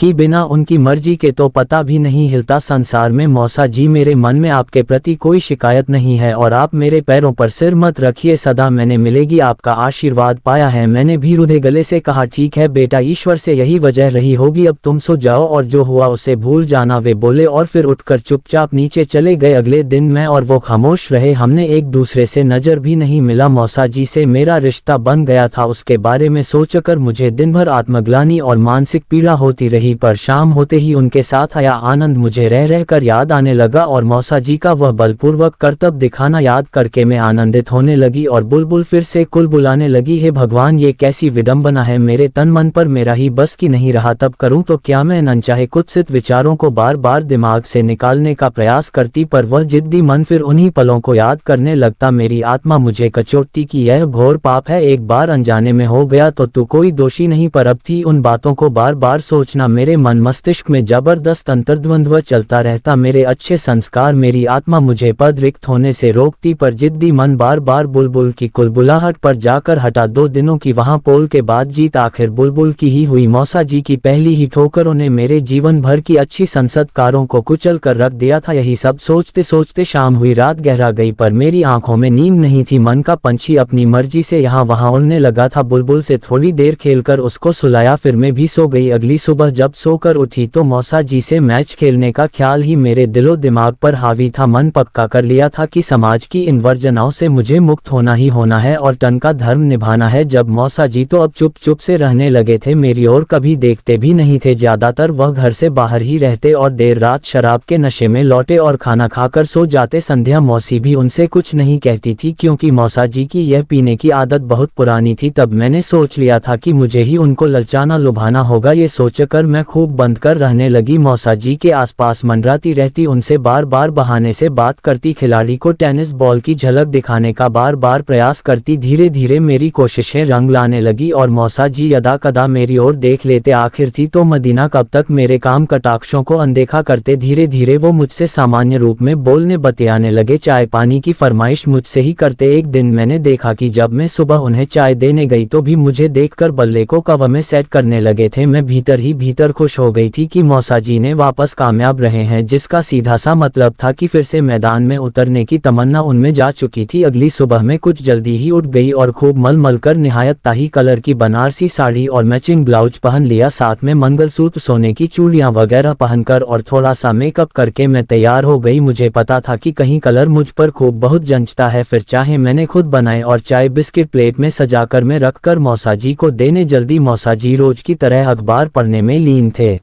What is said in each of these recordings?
कि बिना उनकी मर्जी के तो पता भी नहीं हिलता संसार में। मौसा जी, मेरे मन में आपके प्रति कोई शिकायत नहीं है और आप मेरे पैरों पर सिर मत रखिए, सदा मैंने मिलेगी आपका आशीर्वाद पाया है। मैंने भी रुधे गले से कहा, ठीक है बेटा, ईश्वर से यही वजह रही होगी, अब तुम सो जाओ और जो हुआ उसे भूल जाना, वे बोले और फिर उठकर चुपचाप नीचे चले गए। अगले दिन मैं और वो खामोश रहे, हमने एक दूसरे से नजर भी नहीं मिला। मौसा जी से मेरा रिश्ता बन गया था, उसके बारे में सोचकर मुझे दिन भर आत्मग्लानि और मानसिक पीड़ा होती रही, पर शाम होते ही उनके साथ आया आनंद मुझे रह रह कर याद आने लगा और मौसा जी का वह बलपूर्वक कर्तव्य दिखाना याद करके मैं आनंदित होने लगी और बुलबुल फिर से कुल बुलाने लगी। हे भगवान, ये कैसी विडंबना है, मेरे तन मन पर मेरा ही बस की नहीं रहा, तब करूं तो क्या। मैं अनचाहे कुत्सित विचारों को बार बार दिमाग से निकालने का प्रयास करती, पर वह जिद्दी मन फिर उन्हीं पलों को याद करने लगता। मेरी आत्मा मुझे कचोटती कि यह घोर पाप है, एक बार अनजाने में हो गया तो तू कोई दोषी नहीं, पर अब थी उन बातों को बार बार सोचना। मेरे मन मस्तिष्क में जबरदस्त अंतर्द्वंद्व चलता रहता, मेरे अच्छे संस्कार, मेरी आत्मा मुझे पद रिक्त होने से रोकती, पर जिद्दी मन बार बार बुलबुल की कुलबुलाहट पर जाकर हटा। 2 दिनों की वहां पोल के बाद जीत आखिर बुलबुल की ही हुई। मौसा जी की पहली ही ठोकरों ने मेरे जीवन भर की अच्छी संसदकारों को कुचल कर रख दिया था। यही सब सोचते सोचते शाम हुई, रात गहरा गई, पर मेरी आंखों में नींद नहीं थी। मन का पंछी अपनी मर्जी से यहाँ वहां उड़ने लगा था। बुलबुल से थोड़ी देर खेलकर उसको सुलाया, फिर मैं भी सो गई। अगली सुबह जब सोकर उठी तो मौसा जी से मैच खेलने का ख्याल ही मेरे दिलो दिमाग पर हावी था। मन पक्का कर लिया था कि समाज की इन वर्जनाओं से मुझे मुक्त होना ही होना है और तन का धर्म निभाना है। जब मौसा जी तो अब चुप चुप से रहने लगे थे, मेरी ओर कभी देखते भी नहीं थे। ज्यादातर वह घर से बाहर ही रहते और देर रात शराब के नशे में लौटे और खाना खाकर सो जाते। संध्या मौसी भी उनसे कुछ नहीं कहती थी, क्योंकि मौसा जी की यह पीने की आदत बहुत पुरानी थी। तब मैंने सोच लिया था कि मुझे ही उनको ललचाना लुभाना होगा। ये सोचकर मैं खूब बंद कर रहने लगी। मौसा जी के आसपास मंडराती रहती, उनसे बार बार बहाने से बात करती, खिलाड़ी को टेनिस बॉल की झलक दिखाने का बार बार प्रयास करती। धीरे धीरे मेरी कोशिशें रंग लाने लगी और मौसा जी यदा कदा मेरी ओर देख लेते। आखिर थी तो मदीना, कब तक मेरे काम कटाक्षों को अनदेखा करते। धीरे धीरे वो मुझसे सामान्य रूप में बोलने बतियाने लगे, चाय पानी की फरमाइश मुझसे ही करते। एक दिन मैंने देखा कि जब मैं सुबह उन्हें चाय देने गई तो भी मुझे देखकर बल्ले को कवा में सेट करने लगे थे। मैं भीतर ही भीतर खुश हो गई थी कि मौसा जी ने वापस कामयाब रहे हैं, जिसका सीधा सा मतलब था कि फिर से मैदान में उतरने की तमन्ना उनमें जा चुकी थी। अगली सुबह में कुछ जल्दी ही उठ गई और खूब मल कर निहायत ताही कलर की बनारसी साड़ी और मैचिंग ब्लाउज पहन लिया, साथ में मंगलसूत्र, सोने की चूड़ियां वगैरह पहनकर और थोड़ा सा मेकअप करके मैं तैयार हो गई। मुझे पता था कि कहीं कलर मुझ पर खूब बहुत जंचता है। फिर चाहे मैंने खुद बनाए और चाय बिस्किट प्लेट में सजाकर मैं रखकर मौसा जी को देने जल्दी। मौसा जी रोज की तरह अखबार पढ़ने में लीन थे।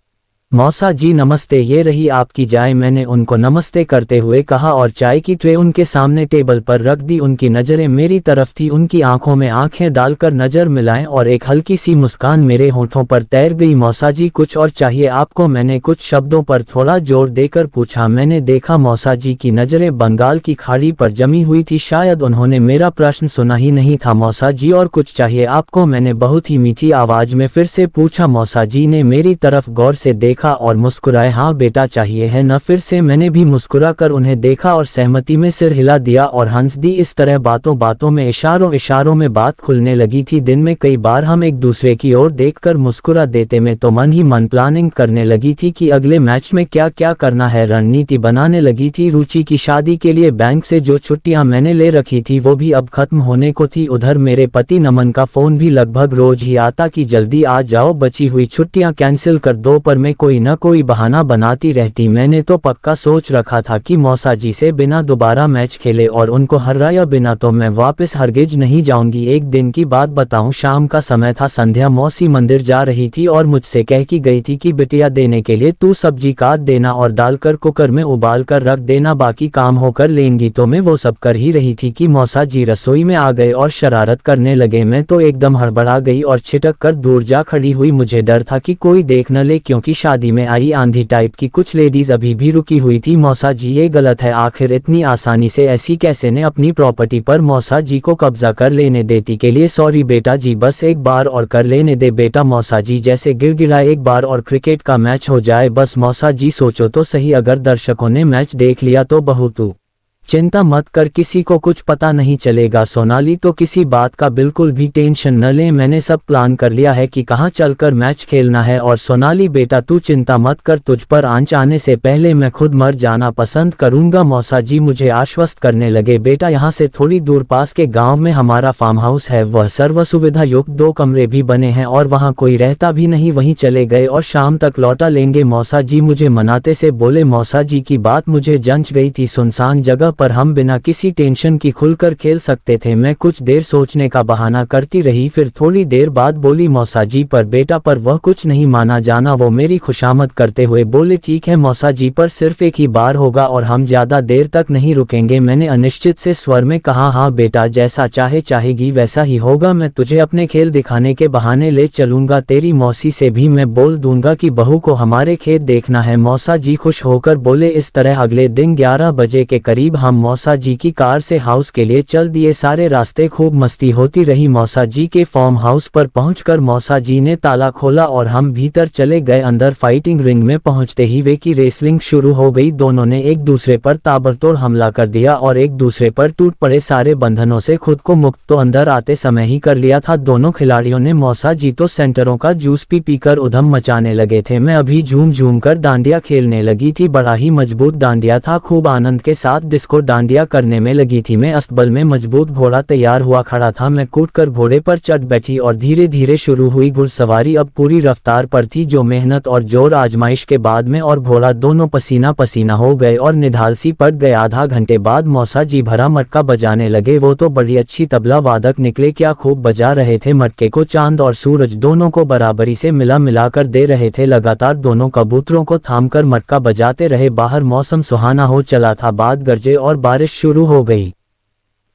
मौसा जी नमस्ते, ये रही आपकी चाय। मैंने उनको नमस्ते करते हुए कहा और चाय की ट्रे उनके सामने टेबल पर रख दी। उनकी नज़रें मेरी तरफ थी, उनकी आंखों में आंखें डालकर नज़र मिलाएं और एक हल्की सी मुस्कान मेरे होठों पर तैर गई। मौसा जी, कुछ और चाहिए आपको? मैंने कुछ शब्दों पर थोड़ा जोर देकर पूछा। मैंने देखा मौसा जी की नज़रें बंगाल की खाड़ी पर जमी हुई थी, शायद उन्होंने मेरा प्रश्न सुना ही नहीं था। मौसा जी, और कुछ चाहिए आपको? मैंने बहुत ही मीठी आवाज़ में फिर से पूछा। मौसा जी ने मेरी तरफ गौर से देखा और मुस्कुराए। हाँ बेटा, चाहिए है न? फिर से मैंने भी मुस्कुरा कर उन्हें देखा और सहमति में सिर हिला दिया और हंस दी। इस तरह बातों बातों में, इशारों इशारों में बात खुलने लगी थी। दिन में कई बार हम एक दूसरे की ओर देखकर मुस्कुरा देते। मैं तो मन ही मन प्लानिंग करने लगी थी कि अगले मैच में क्या क्या करना है, रणनीति बनाने लगी थी। रुचि की शादी के लिए बैंक से जो छुट्टियां मैंने ले रखी थी वो भी अब खत्म होने को थी। उधर मेरे पति नमन का फोन भी लगभग रोज ही आता कि जल्दी आ जाओ, बची हुई छुट्टियां कैंसिल कर दो, पर मैं कोई न कोई बहाना बनाती रहती। मैंने तो पक्का सोच रखा था कि मौसा जी से बिना दोबारा मैच खेले और उनको हराया बिना तो मैं वापस हरगिज नहीं जाऊंगी। एक दिन की बात बताऊं, शाम का समय था, संध्या मौसी मंदिर जा रही थी और मुझसे कह की गई थी कि बिटिया देने के लिए तू सब्जी काट देना और डालकर कुकर में उबाल कर रख देना, बाकी काम होकर लेंगी। तो मैं वो सब कर ही रही थी कि मौसा जी रसोई में आ गए और शरारत करने लगे। मैं तो एकदम हड़बड़ा गई और छिटक कर दूर जा खड़ी हुई। मुझे डर था कि कोई देख न ले, क्योंकि शादी में आई आंधी टाइप की कुछ लेडीज अभी भी रुकी हुई थी। मौसा जी, ये गलत है, आखिर इतनी आसानी से ऐसी कैसे ने अपनी प्रॉपर्टी पर मौसा जी को कब्जा कर लेने देती। के लिए सॉरी बेटा जी, बस एक बार और कर लेने दे बेटा। मौसा जी जैसे गिड़गिड़ाए, एक बार और क्रिकेट का मैच हो जाए बस। मौसा जी सोचो तो सही, अगर दर्शकों ने मैच देख लिया तो बहू तू चिंता मत कर, किसी को कुछ पता नहीं चलेगा। सोनाली तो किसी बात का बिल्कुल भी टेंशन न ले, मैंने सब प्लान कर लिया है कि कहाँ चलकर मैच खेलना है। और सोनाली बेटा तू चिंता मत कर, तुझ पर आंच आने से पहले मैं खुद मर जाना पसंद करूंगा। मौसा जी मुझे आश्वस्त करने लगे। बेटा यहाँ से थोड़ी दूर पास के गाँव में हमारा फार्म हाउस है, वह सर्व सुविधा युक्त 2 कमरे भी बने हैं और वहाँ कोई रहता भी नहीं। वहीं चले गए और शाम तक लौटा लेंगे। मौसा जी मुझे मनाते से बोले। मौसा जी की बात मुझे जंच गई थी, सुनसान जगह पर हम बिना किसी टेंशन की खुलकर खेल सकते थे। मैं कुछ देर सोचने का बहाना करती रही, फिर थोड़ी देर बाद बोली मौसा जी पर बेटा पर वह कुछ नहीं माना जाना। वो मेरी खुशामद करते हुए बोले ठीक है मौसा जी, पर सिर्फ एक ही बार होगा और हम ज्यादा देर तक नहीं रुकेंगे। मैंने अनिश्चित से स्वर में कहा हाँ बेटा, जैसा चाहेगी वैसा ही होगा। मैं तुझे अपने खेल दिखाने के बहाने ले चलूंगा, तेरी मौसी से भी मैं बोल दूंगा कि बहू को हमारे खेत देखना है। मौसा जी खुश होकर बोले। इस तरह अगले दिन 11 बजे के करीब हम मौसा जी की कार से हाउस के लिए चल दिए। सारे रास्ते खूब मस्ती होती रही। मौसा जी के फार्म हाउस पर पहुंचकर मौसा जी ने ताला खोला और हम भीतर चले गए। अंदर फाइटिंग रिंग में पहुंचते ही वे की रेसलिंग शुरू हो गई। दोनों ने एक दूसरे पर ताबड़तोड़ हमला कर दिया और एक दूसरे पर टूट पड़े। सारे बंधनों से खुद को मुक्त तो अंदर आते समय ही कर लिया था दोनों खिलाड़ियों ने। मौसा जी तो सेंटरों का जूस पीकर उधम मचाने लगे थे, मैं अभी झूम कर डांडिया खेलने लगी थी। बड़ा ही मजबूत डांडिया था, खूब आनंद के साथ डिस्को डांडिया करने में लगी थी। मैं अस्तबल में मजबूत घोड़ा तैयार हुआ खड़ा था। मैं कूदकर घोड़े पर चढ़ बैठी और धीरे धीरे शुरू हुई घुड़सवारी। अब पूरी रफ्तार पर थी, जो मेहनत और जोर आजमाइश के बाद में और घोड़ा दोनों पसीना पसीना हो गए और निढालसी पड़ गए। आधा घंटे बाद मौसा जी भरा मटका बजाने लगे। वो तो बड़ी अच्छी तबला वादक निकले, क्या खूब बजा रहे थे। मटके को चांद और सूरज दोनों को बराबरी से मिलाकर दे रहे थे। लगातार दोनों कबूतरों को थामकर मटका बजाते रहे। बाहर मौसम सुहाना हो चला था, बाद गरजे और बारिश शुरू हो गई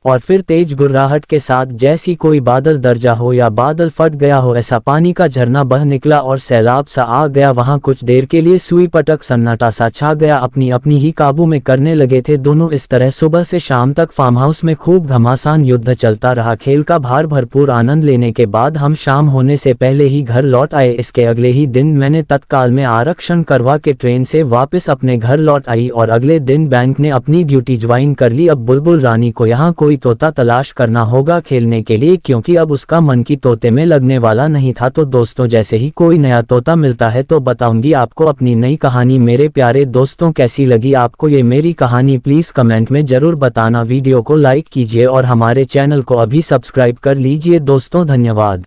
और फिर तेज गुर्राहट के साथ जैसी कोई बादल दरजा हो या बादल फट गया हो, ऐसा पानी का झरना बह निकला और सैलाब सा आ गया। वहां कुछ देर के लिए सुई पटक सन्नाटा सा छा गया। अपनी ही काबू में करने लगे थे दोनों। इस तरह सुबह से शाम तक फार्म हाउस में खूब घमासान युद्ध चलता रहा। खेल का भरपूर आनंद लेने के बाद हम शाम होने से पहले ही घर लौट आए। इसके अगले ही दिन मैंने तत्काल में आरक्षण करवा के ट्रेन से वापस अपने घर लौट आई और अगले दिन बैंक ने अपनी ड्यूटी ज्वाइन कर ली। अब बुलबुल रानी को यहाँ कोई तोता तलाश करना होगा खेलने के लिए, क्योंकि अब उसका मन की तोते में लगने वाला नहीं था। तो दोस्तों, जैसे ही कोई नया तोता मिलता है तो बताऊंगी आपको अपनी नई कहानी। मेरे प्यारे दोस्तों, कैसी लगी आपको ये मेरी कहानी, प्लीज कमेंट में जरूर बताना। वीडियो को लाइक कीजिए और हमारे चैनल को अभी सब्सक्राइब कर लीजिए दोस्तों। धन्यवाद।